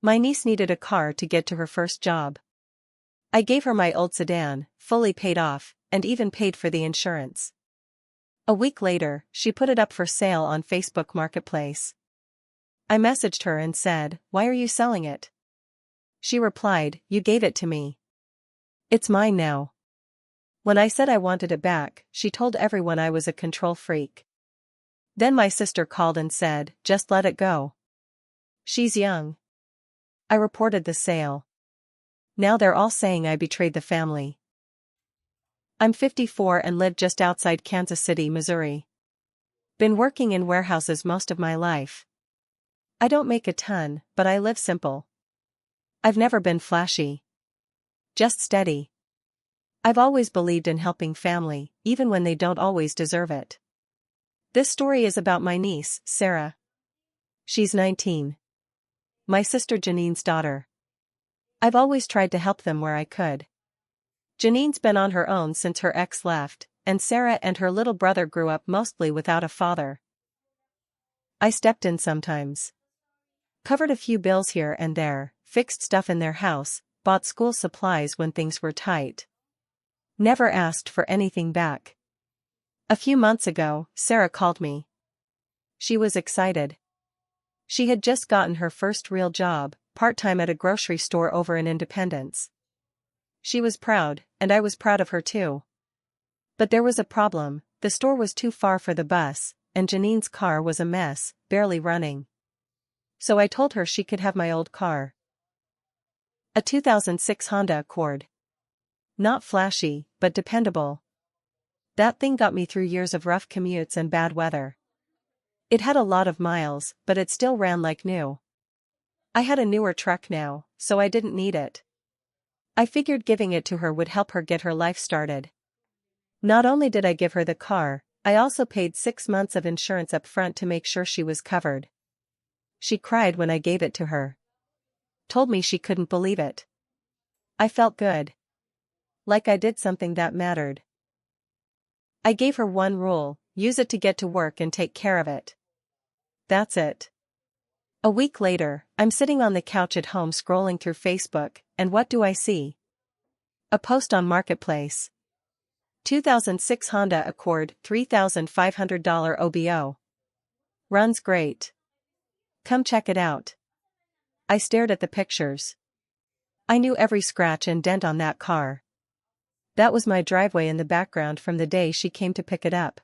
My niece needed a car to get to her first job. I gave her my old sedan, fully paid off, and even paid for the insurance. A week later, she put it up for sale on Facebook Marketplace. I messaged her and said, "Why are you selling it?" She replied, "You gave it to me. It's mine now." When I said I wanted it back, she told everyone I was a control freak. Then my sister called and said, "Just let it go. She's young." I reported the sale. Now they're all saying I betrayed the family. I'm 54 and live just outside Kansas City, Missouri. Been working in warehouses most of my life. I don't make a ton, but I live simple. I've never been flashy. Just steady. I've always believed in helping family, even when they don't always deserve it. This story is about my niece, Sarah. She's 19. My sister Janine's daughter. I've always tried to help them where I could. Janine's been on her own since her ex left, and Sarah and her little brother grew up mostly without a father. I stepped in sometimes. Covered a few bills here and there, fixed stuff in their house, bought school supplies when things were tight. Never asked for anything back. A few months ago, Sarah called me. She was excited. She had just gotten her first real job, part-time at a grocery store over in Independence. She was proud, and I was proud of her too. But there was a problem: the store was too far for the bus, and Janine's car was a mess, barely running. So I told her she could have my old car. A 2006 Honda Accord. Not flashy, but dependable. That thing got me through years of rough commutes and bad weather. It had a lot of miles, but it still ran like new. I had a newer truck now, so I didn't need it. I figured giving it to her would help her get her life started. Not only did I give her the car, I also paid 6 months of insurance up front to make sure she was covered. She cried when I gave it to her. Told me she couldn't believe it. I felt good. Like I did something that mattered. I gave her one rule: use it to get to work and take care of it. That's it. A week later, I'm sitting on the couch at home scrolling through Facebook, and what do I see? A post on Marketplace. 2006 Honda Accord, $3,500 OBO. Runs great. Come check it out. I stared at the pictures. I knew every scratch and dent on that car. That was my driveway in the background from the day she came to pick it up.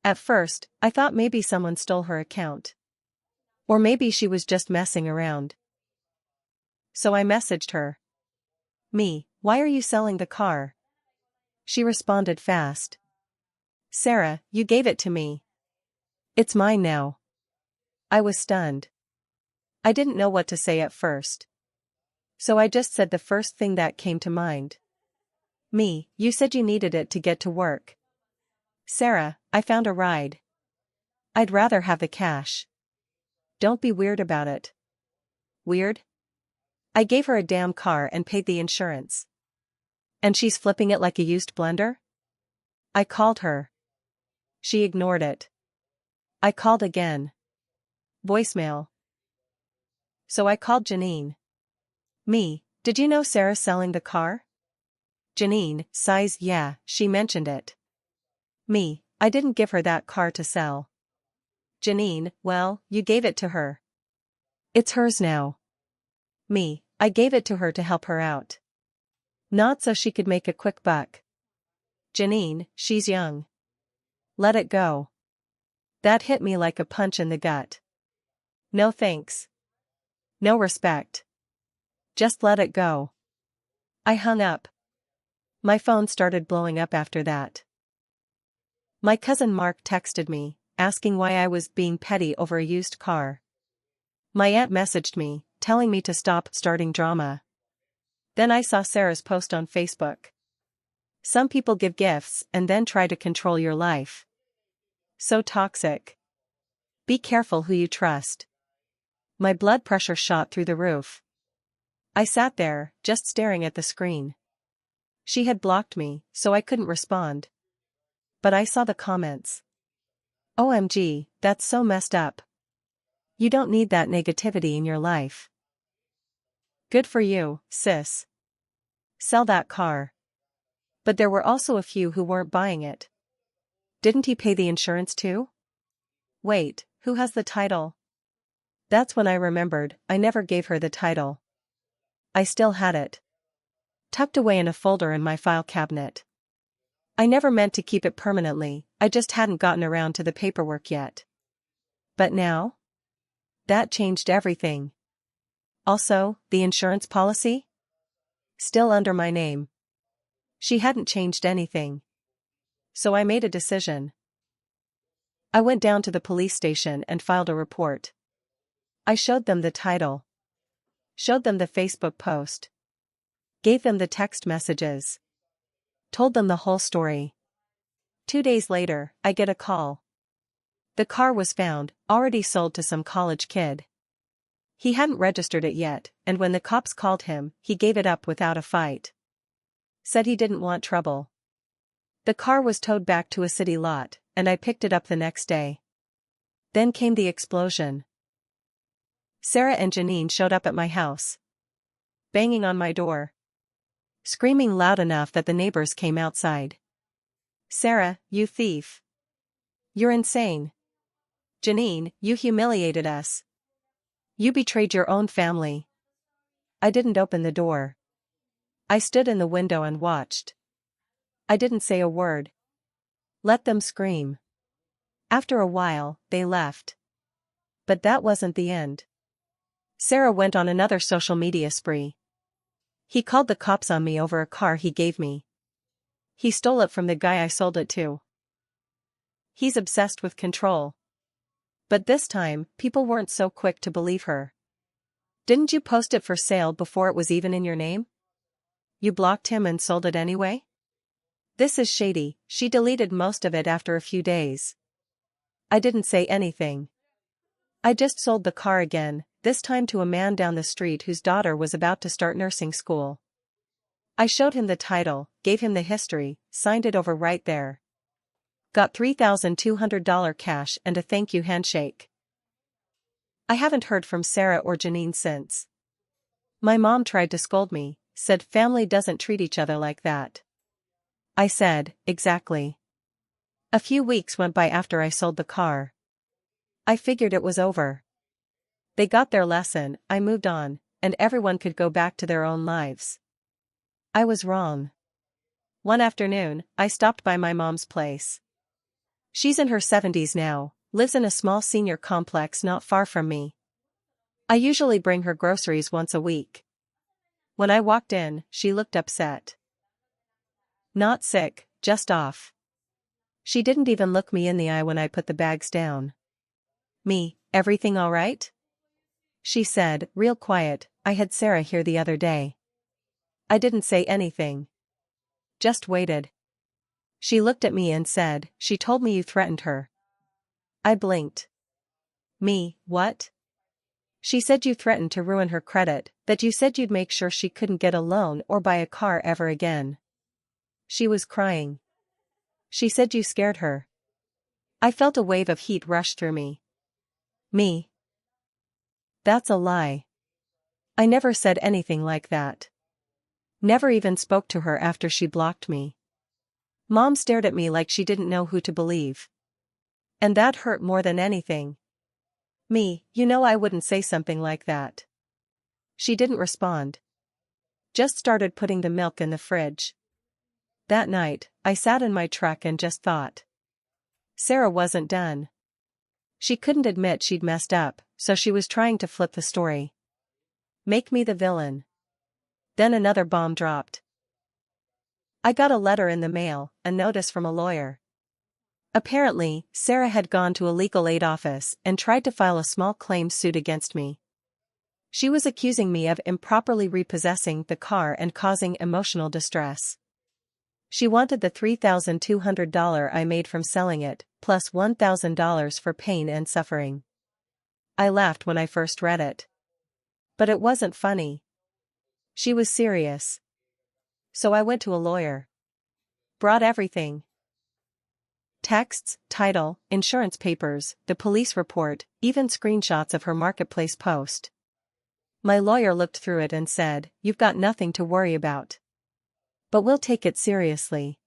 At first, I thought maybe someone stole her account. Or maybe she was just messing around. So I messaged her. "Me, why are you selling the car?" She responded fast. "Sarah, you gave it to me. It's mine now." I was stunned. I didn't know what to say at first. So I just said the first thing that came to mind. "Me, you said you needed it to get to work." "Sarah, I found a ride. I'd rather have the cash. Don't be weird about it." Weird? I gave her a damn car and paid the insurance. And she's flipping it like a used blender? I called her. She ignored it. I called again. Voicemail. So I called Janine. "Me, did you know Sarah's selling the car?" Janine sighs. "Yeah, she mentioned it." Me, I didn't give her that car to sell. Janine, "Well, you gave it to her. It's hers now." Me, I gave it to her to help her out. Not so she could make a quick buck. Janine, "She's young. Let it go." That hit me like a punch in the gut. No thanks. No respect. Just let it go. I hung up. My phone started blowing up after that. My cousin Mark texted me, asking why I was being petty over a used car. My aunt messaged me, telling me to stop starting drama. Then I saw Sarah's post on Facebook. Some people give gifts and then try to control your life. So toxic. Be careful who you trust. My blood pressure shot through the roof. I sat there, just staring at the screen. She had blocked me, so I couldn't respond. But I saw the comments. "OMG, that's so messed up. You don't need that negativity in your life. Good for you, sis. Sell that car. But there were also a few who weren't buying it. Didn't he pay the insurance too? Wait, who has the title? That's when I remembered I never gave her the title. I still had it, tucked away in a folder in my file cabinet. I never meant to keep it permanently, I just hadn't gotten around to the paperwork yet. But now? That changed everything. Also, the insurance policy? Still under my name. She hadn't changed anything. So I made a decision. I went down to the police station and filed a report. I showed them the title. Showed them the Facebook post. Gave them the text messages. Told them the whole story. 2 days later, I get a call. The car was found, already sold to some college kid. He hadn't registered it yet, and when the cops called him, he gave it up without a fight. Said he didn't want trouble. The car was towed back to a city lot, and I picked it up the next day. Then came the explosion. Sarah and Janine showed up at my house, banging on my door, screaming loud enough that the neighbors came outside. Sarah, you thief. You're insane. Janine, you humiliated us. You betrayed your own family. I didn't open the door. I stood in the window and watched. I didn't say a word. Let them scream. After a while, they left. But that wasn't the end. Sarah went on another social media spree. He called the cops on me over a car he gave me. He stole it from the guy I sold it to. He's obsessed with control. But this time, people weren't so quick to believe her. Didn't you post it for sale before it was even in your name? You blocked him and sold it anyway? This is shady. She deleted most of it after a few days. I didn't say anything. I just sold the car again, this time to a man down the street whose daughter was about to start nursing school. I showed him the title, gave him the history, signed it over right there. Got $3,200 cash and a thank you handshake. I haven't heard from Sarah or Janine since. My mom tried to scold me, said family doesn't treat each other like that. I said, exactly. A few weeks went by after I sold the car. I figured it was over. They got their lesson, I moved on, and everyone could go back to their own lives. I was wrong. One afternoon, I stopped by my mom's place. She's in her 70s now, lives in a small senior complex not far from me. I usually bring her groceries once a week. When I walked in, she looked upset. Not sick, just off. She didn't even look me in the eye when I put the bags down. Me, everything all right? She said, real quiet, I had Sarah here the other day. I didn't say anything. Just waited. She looked at me and said, she told me you threatened her. I blinked. Me, what? She said you threatened to ruin her credit, that you said you'd make sure she couldn't get a loan or buy a car ever again. She was crying. She said you scared her. I felt a wave of heat rush through me. Me. That's a lie. I never said anything like that. Never even spoke to her after she blocked me. Mom stared at me like she didn't know who to believe. And that hurt more than anything. Me, you know I wouldn't say something like that. She didn't respond. Just started putting the milk in the fridge. That night, I sat in my truck and just thought. Sarah wasn't done. She couldn't admit she'd messed up, so she was trying to flip the story. Make me the villain. Then another bomb dropped. I got a letter in the mail, a notice from a lawyer. Apparently, Sarah had gone to a legal aid office and tried to file a small claims suit against me. She was accusing me of improperly repossessing the car and causing emotional distress. She wanted the $3,200 I made from selling it, plus $1,000 for pain and suffering. I laughed when I first read it. But it wasn't funny. She was serious. So I went to a lawyer. Brought everything. Texts, title, insurance papers, the police report, even screenshots of her marketplace post. My lawyer looked through it and said, "You've got nothing to worry about. But we'll take it seriously."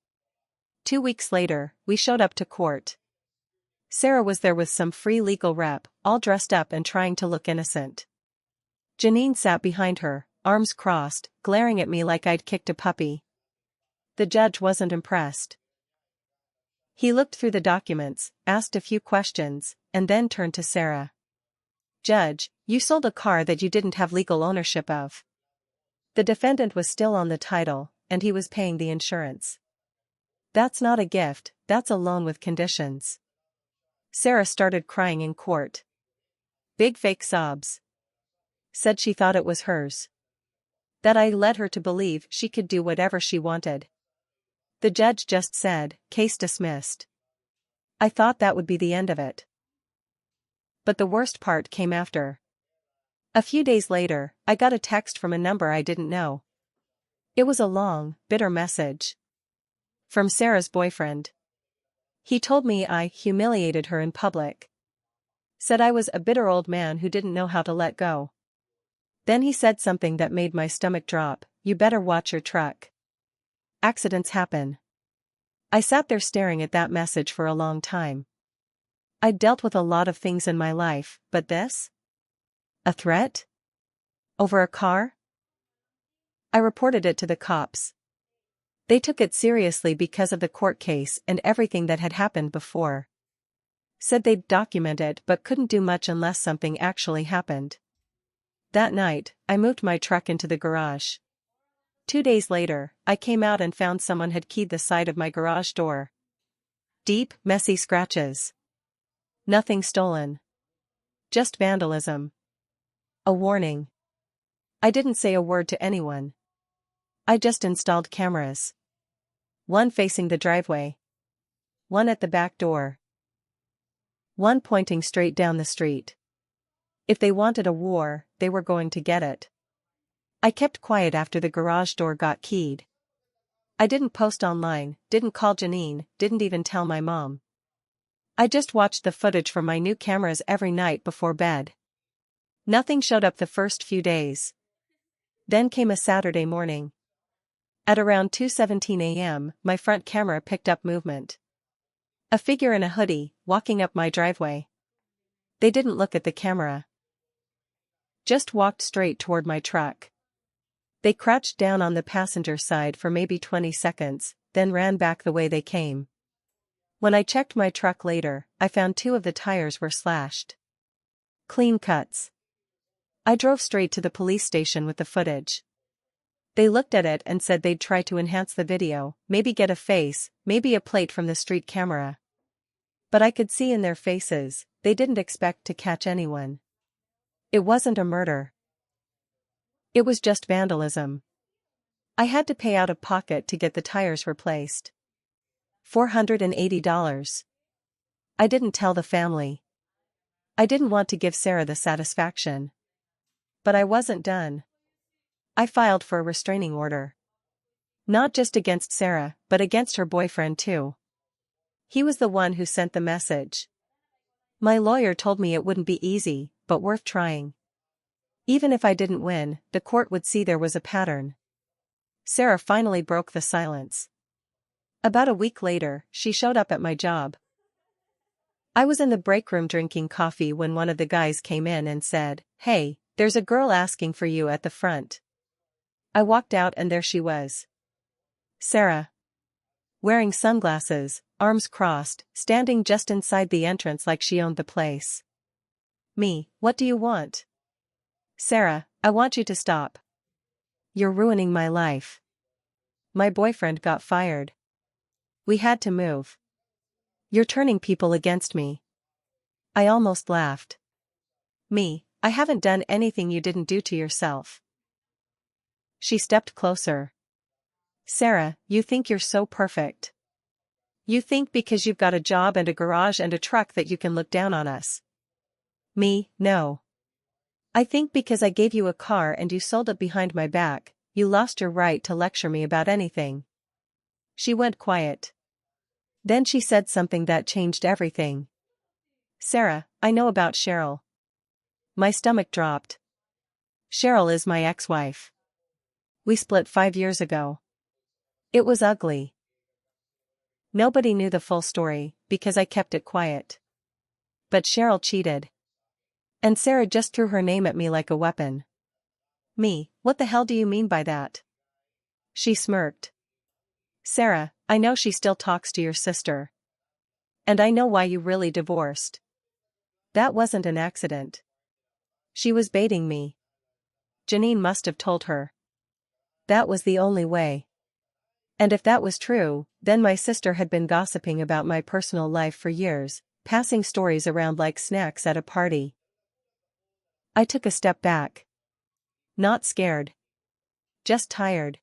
2 weeks later, we showed up to court. Sarah was there with some free legal rep, all dressed up and trying to look innocent. Janine sat behind her, arms crossed, glaring at me like I'd kicked a puppy. The judge wasn't impressed. He looked through the documents, asked a few questions, and then turned to Sarah. "Judge, you sold a car that you didn't have legal ownership of. The defendant was still on the title, and he was paying the insurance. That's not a gift, that's a loan with conditions." Sarah started crying in court. Big fake sobs. Said she thought it was hers. That I led her to believe she could do whatever she wanted. The judge just said, "Case dismissed." I thought that would be the end of it. But the worst part came after. A few days later, I got a text from a number I didn't know. It was a long, bitter message. From Sarah's boyfriend. He told me I humiliated her in public. Said I was a bitter old man who didn't know how to let go. Then he said something that made my stomach drop: "You better watch your truck. Accidents happen." I sat there staring at that message for a long time. I'd dealt with a lot of things in my life, but this? A threat? Over a car? I reported it to the cops. They took it seriously because of the court case and everything that had happened before. Said they'd document it but couldn't do much unless something actually happened. That night, I moved my truck into the garage. 2 days later, I came out and found someone had keyed the side of my garage door. Deep, messy scratches. Nothing stolen. Just vandalism. A warning. I didn't say a word to anyone. I just installed cameras. One facing the driveway. One at the back door. One pointing straight down the street. If they wanted a war, they were going to get it. I kept quiet after the garage door got keyed. I didn't post online, didn't call Janine, didn't even tell my mom. I just watched the footage from my new cameras every night before bed. Nothing showed up the first few days. Then came a Saturday morning. At around 2:17 a.m., my front camera picked up movement. A figure in a hoodie, walking up my driveway. They didn't look at the camera. Just walked straight toward my truck. They crouched down on the passenger side for maybe 20 seconds, then ran back the way they came. When I checked my truck later, I found 2 of the tires were slashed. Clean cuts. I drove straight to the police station with the footage. They looked at it and said they'd try to enhance the video, maybe get a face, maybe a plate from the street camera. But I could see in their faces, they didn't expect to catch anyone. It wasn't a murder. It was just vandalism. I had to pay out of pocket to get the tires replaced. $480. I didn't tell the family. I didn't want to give Sarah the satisfaction. But I wasn't done. I filed for a restraining order. Not just against Sarah, but against her boyfriend too. He was the one who sent the message. My lawyer told me it wouldn't be easy, but worth trying. Even if I didn't win, the court would see there was a pattern. Sarah finally broke the silence. About a week later, she showed up at my job. I was in the break room drinking coffee when one of the guys came in and said, "Hey, there's a girl asking for you at the front." I walked out and there she was. Sarah. Wearing sunglasses, arms crossed, standing just inside the entrance like she owned the place. Me, "What do you want?" "Sarah, I want you to stop. You're ruining my life. My boyfriend got fired. We had to move. You're turning people against me." I almost laughed. Me, "I haven't done anything you didn't do to yourself." She stepped closer. "Sarah, you think you're so perfect. You think because you've got a job and a garage and a truck that you can look down on us." Me, "No. I think because I gave you a car and you sold it behind my back, you lost your right to lecture me about anything." She went quiet. Then she said something that changed everything. "Sarah, I know about Cheryl." My stomach dropped. Cheryl is my ex-wife. We split 5 years ago. It was ugly. Nobody knew the full story, because I kept it quiet. But Cheryl cheated. And Sarah just threw her name at me like a weapon. Me, what the hell do you mean by that? She smirked. Sarah, I know she still talks to your sister. And I know why you really divorced. That wasn't an accident. She was baiting me. Janine must have told her. That was the only way. And if that was true, then my sister had been gossiping about my personal life for years, passing stories around like snacks at a party. I took a step back. Not scared. Just tired.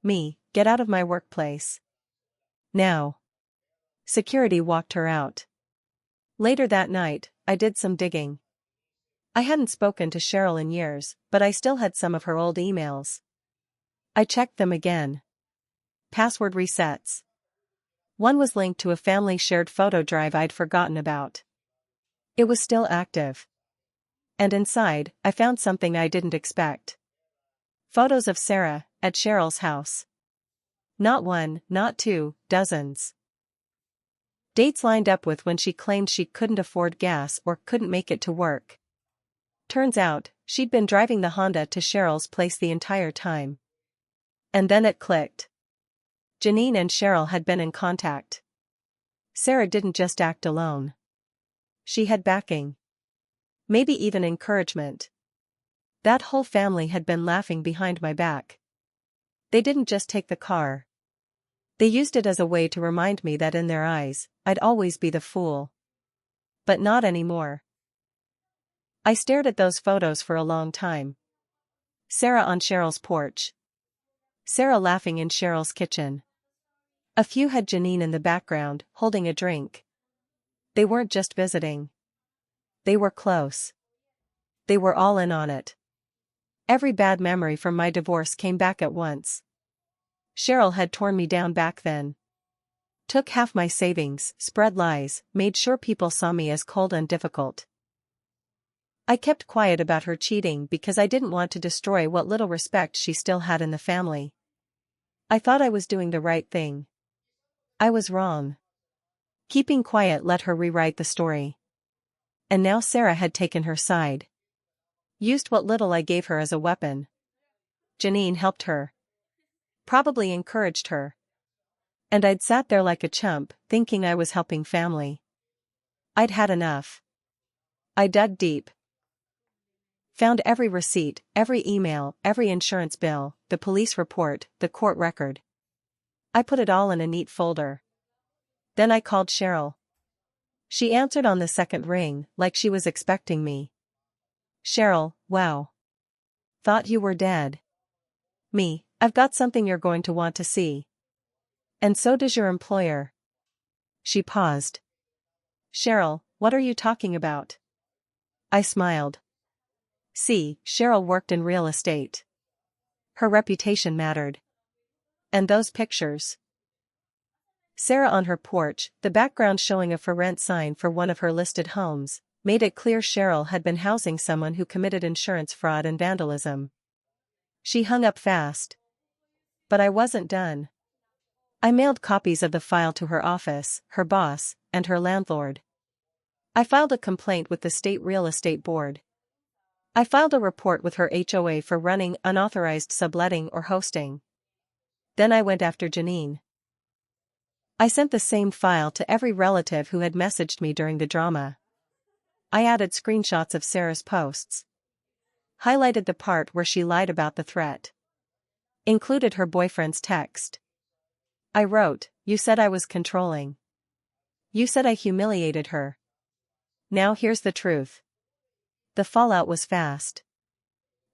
Me, get out of my workplace. Now. Security walked her out. Later that night, I did some digging. I hadn't spoken to Cheryl in years, but I still had some of her old emails. I checked them again. Password resets. One was linked to a family shared photo drive I'd forgotten about. It was still active. And inside, I found something I didn't expect. Photos of Sarah, at Cheryl's house. Not one, not two, dozens. Dates lined up with when she claimed she couldn't afford gas or couldn't make it to work. Turns out, she'd been driving the Honda to Cheryl's place the entire time. And then it clicked. Janine and Cheryl had been in contact. Sarah didn't just act alone. She had backing. Maybe even encouragement. That whole family had been laughing behind my back. They didn't just take the car. They used it as a way to remind me that in their eyes, I'd always be the fool. But not anymore. I stared at those photos for a long time. Sarah on Cheryl's porch. Sarah laughing in Cheryl's kitchen. A few had Janine in the background, holding a drink. They weren't just visiting. They were close. They were all in on it. Every bad memory from my divorce came back at once. Cheryl had torn me down back then. Took half my savings, spread lies, made sure people saw me as cold and difficult. I kept quiet about her cheating because I didn't want to destroy what little respect she still had in the family. I thought I was doing the right thing. I was wrong. Keeping quiet let her rewrite the story. And now Sarah had taken her side. Used what little I gave her as a weapon. Janine helped her. Probably encouraged her. And I'd sat there like a chump, thinking I was helping family. I'd had enough. I dug deep. Found every receipt, every email, every insurance bill, the police report, the court record. I put it all in a neat folder. Then I called Cheryl. She answered on the second ring, like she was expecting me. Cheryl, wow. Thought you were dead. Me, I've got something you're going to want to see. And so does your employer. She paused. Cheryl, what are you talking about? I smiled. See, Cheryl worked in real estate. Her reputation mattered. And those pictures. Sarah on her porch, the background showing a for rent sign for one of her listed homes, made it clear Cheryl had been housing someone who committed insurance fraud and vandalism. She hung up fast. But I wasn't done. I mailed copies of the file to her office, her boss, and her landlord. I filed a complaint with the state real estate board. I filed a report with her HOA for running unauthorized subletting or hosting. Then I went after Janine. I sent the same file to every relative who had messaged me during the drama. I added screenshots of Sarah's posts. Highlighted the part where she lied about the threat. Included her boyfriend's text. I wrote, "You said I was controlling. You said I humiliated her. Now here's the truth." The fallout was fast.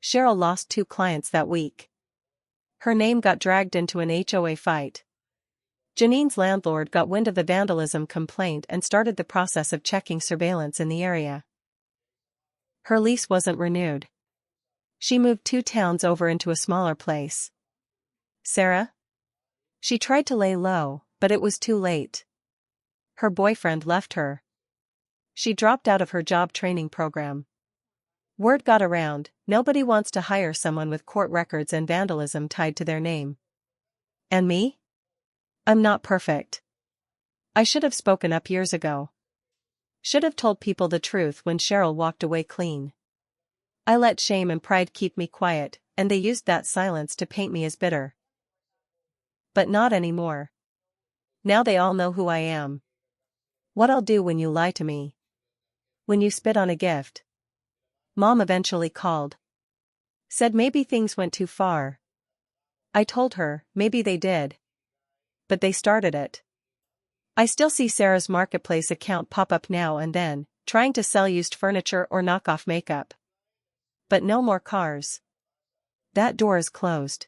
Cheryl lost 2 clients that week. Her name got dragged into an HOA fight. Janine's landlord got wind of the vandalism complaint and started the process of checking surveillance in the area. Her lease wasn't renewed. She moved 2 towns over into a smaller place. Sarah? She tried to lay low, but it was too late. Her boyfriend left her. She dropped out of her job training program. Word got around, nobody wants to hire someone with court records and vandalism tied to their name. And me? I'm not perfect. I should have spoken up years ago. Should have told people the truth when Cheryl walked away clean. I let shame and pride keep me quiet, and they used that silence to paint me as bitter. But not anymore. Now they all know who I am. What I'll do when you lie to me. When you spit on a gift. Mom eventually called. Said maybe things went too far. I told her, maybe they did. But they started it. I still see Sarah's Marketplace account pop up now and then, trying to sell used furniture or knock off makeup. But no more cars. That door is closed.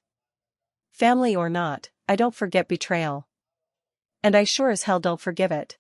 Family or not, I don't forget betrayal. And I sure as hell don't forgive it.